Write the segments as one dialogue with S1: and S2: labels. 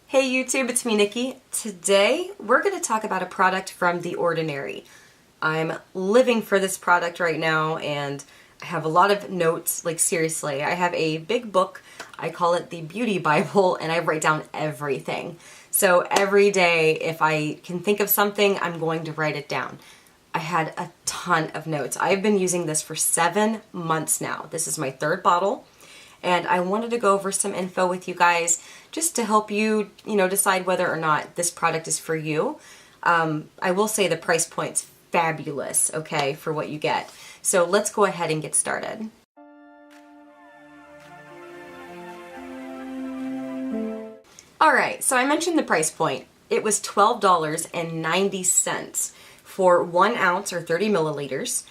S1: Hey YouTube, it's me Nikki. Today we're going to talk about a product from The Ordinary. I'm living for this product right now and I have a lot of notes, like seriously. I have a big book, I call it the Beauty Bible, and I write down everything. So every day if I can think of something, I'm going to write it down. I had a ton of notes. I've been using this for 7 months now. This is my 3rd bottle. And I wanted to go over some info with you guys just to help you, decide whether or not this product is for you. I will say the price point's fabulous, okay, for what you get. So let's go ahead and get started. All right, so I mentioned the price point. It was $12.90 for 1 ounce or 30 milliliters.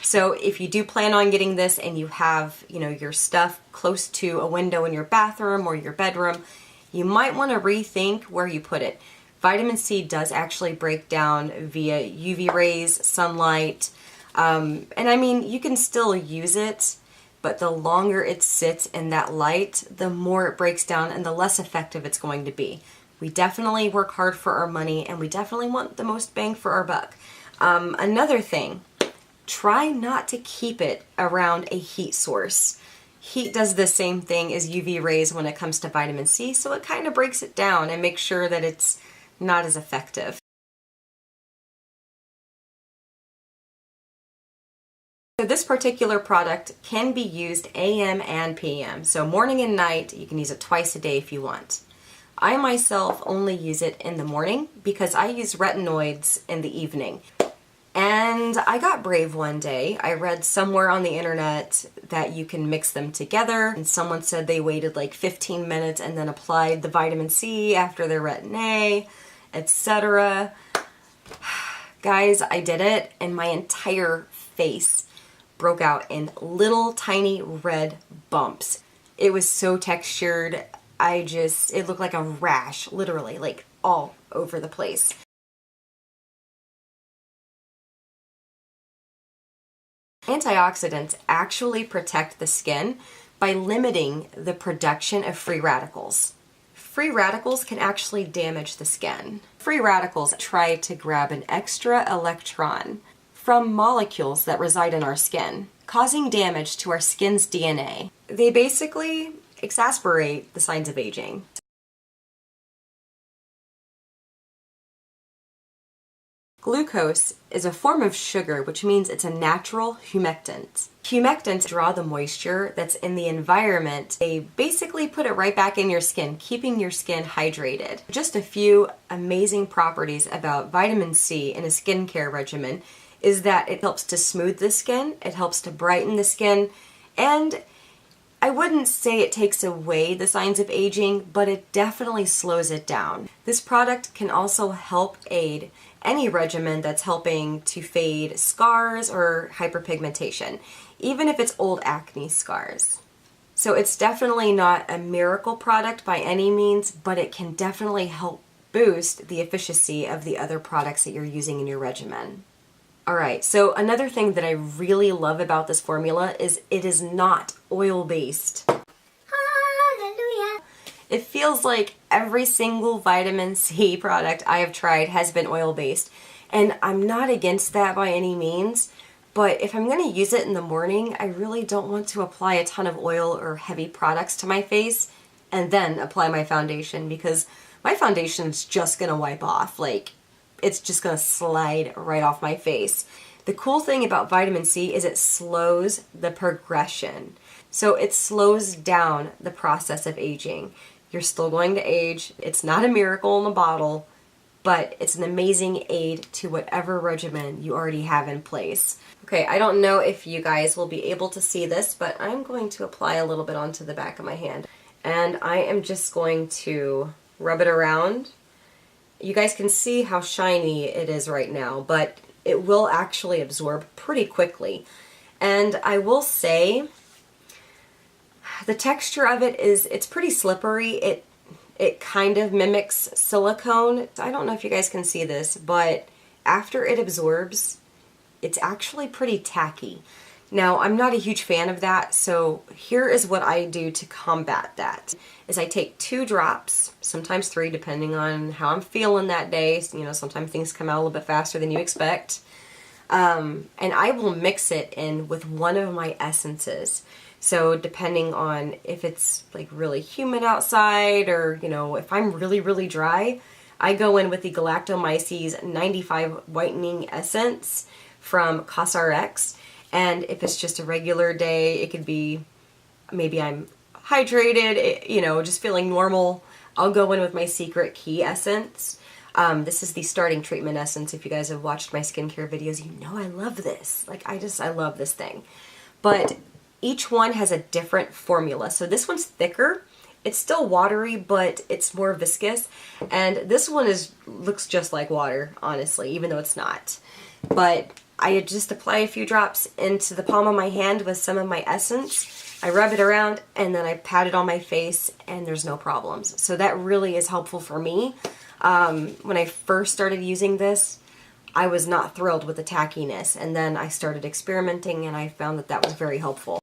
S1: So if you do plan on getting this and you have, your stuff close to a window in your bathroom or your bedroom, you might want to rethink where you put it. Vitamin C does actually break down via UV rays, sunlight, and I mean, you can still use it, but the longer it sits in that light, the more it breaks down and the less effective it's going to be. We definitely work hard for our money and we definitely want the most bang for our buck. Another thing, try not to keep it around a heat source. Heat does the same thing as UV rays when it comes to vitamin C, so it kind of breaks it down and makes sure that it's not as effective. So this particular product can be used AM and PM, so morning and night. You can use it twice a day if you want. I myself only use it in the morning because I use retinoids in the evening. And I got brave one day. I read somewhere on the internet that you can mix them together, and someone said they waited like 15 minutes and then applied the vitamin C after their retin-A, etc. Guys, I did it and my entire face broke out in little tiny red bumps. It was so textured, it looked like a rash, literally, like all over the place. Antioxidants actually protect the skin by limiting the production of free radicals. Free radicals can actually damage the skin. Free radicals try to grab an extra electron from molecules that reside in our skin, causing damage to our skin's DNA. They basically exacerbate the signs of aging. Glucose is a form of sugar, which means it's a natural humectant. Humectants draw the moisture that's in the environment. They basically put it right back in your skin, keeping your skin hydrated. Just a few amazing properties about vitamin C in a skincare regimen is that it helps to smooth the skin, it helps to brighten the skin, and I wouldn't say it takes away the signs of aging, but it definitely slows it down. This product can also help aid any regimen that's helping to fade scars or hyperpigmentation, even if it's old acne scars. So it's definitely not a miracle product by any means, but it can definitely help boost the efficacy of the other products that you're using in your regimen. Alright, so another thing that I really love about this formula is it is not oil-based. Hallelujah! It feels like every single vitamin C product I have tried has been oil-based, and I'm not against that by any means, but if I'm going to use it in the morning, I really don't want to apply a ton of oil or heavy products to my face and then apply my foundation, because my foundation's just going to wipe off. It's just going to slide right off my face. The cool thing about vitamin C is it slows the progression. So it slows down the process of aging. You're still going to age. It's not a miracle in the bottle, but it's an amazing aid to whatever regimen you already have in place. Okay, I don't know if you guys will be able to see this, but I'm going to apply a little bit onto the back of my hand. And I am just going to rub it around. You guys can see how shiny it is right now, but it will actually absorb pretty quickly. And I will say, the texture of it it's pretty slippery. It kind of mimics silicone. I don't know if you guys can see this, but after it absorbs, it's actually pretty tacky. Now, I'm not a huge fan of that, so here is what I do to combat that. Is I take 2 drops, sometimes 3, depending on how I'm feeling that day. You know, sometimes things come out a little bit faster than you expect. And I will mix it in with one of my essences. So depending on if it's like really humid outside, or, you know, if I'm really, really dry, I go in with the Galactomyces 95 Whitening Essence from CosRx. And if it's just a regular day, it could be maybe I'm hydrated, you know, just feeling normal. I'll go in with my Secret Key Essence. This is the starting treatment essence. If you guys have watched my skincare videos, you know I love this. Like, I love this thing. But each one has a different formula. So this one's thicker. It's still watery, but it's more viscous. And this one looks just like water, honestly, even though it's not. But I just apply a few drops into the palm of my hand with some of my essence. I rub it around and then I pat it on my face and there's no problems. So that really is helpful for me. When I first started using this, I was not thrilled with the tackiness, and then I started experimenting and I found that that was very helpful.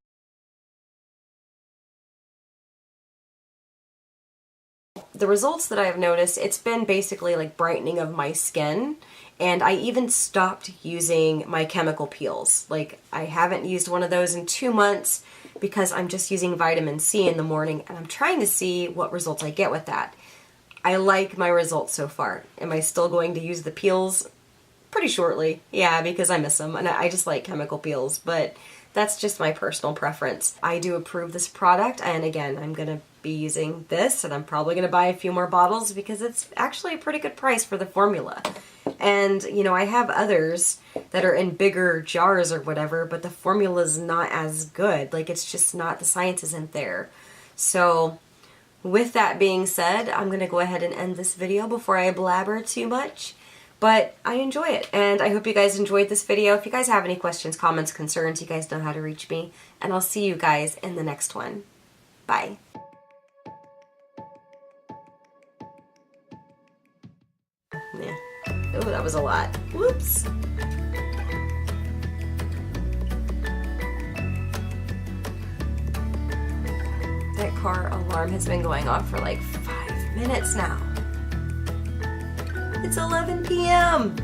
S1: The results that I have noticed, it's been basically like brightening of my skin, and I even stopped using my chemical peels. Like, I haven't used one of those in 2 months because I'm just using vitamin C in the morning, and I'm trying to see what results I get with that. I like my results so far. Am I still going to use the peels? Pretty shortly. Yeah, because I miss them, and I just like chemical peels, but that's just my personal preference. I do approve this product, and again, I'm going to be using this, and I'm probably going to buy a few more bottles because it's actually a pretty good price for the formula. And, you know, I have others that are in bigger jars or whatever, but the formula's not as good. Like, it's just not, the science isn't there. So, with that being said, I'm going to go ahead and end this video before I blabber too much. But I enjoy it, and I hope you guys enjoyed this video. If you guys have any questions, comments, concerns, you guys know how to reach me. And I'll see you guys in the next one. Bye. Yeah. Oh, that was a lot. Whoops. That car alarm has been going off for like 5 minutes now. It's 11 p.m.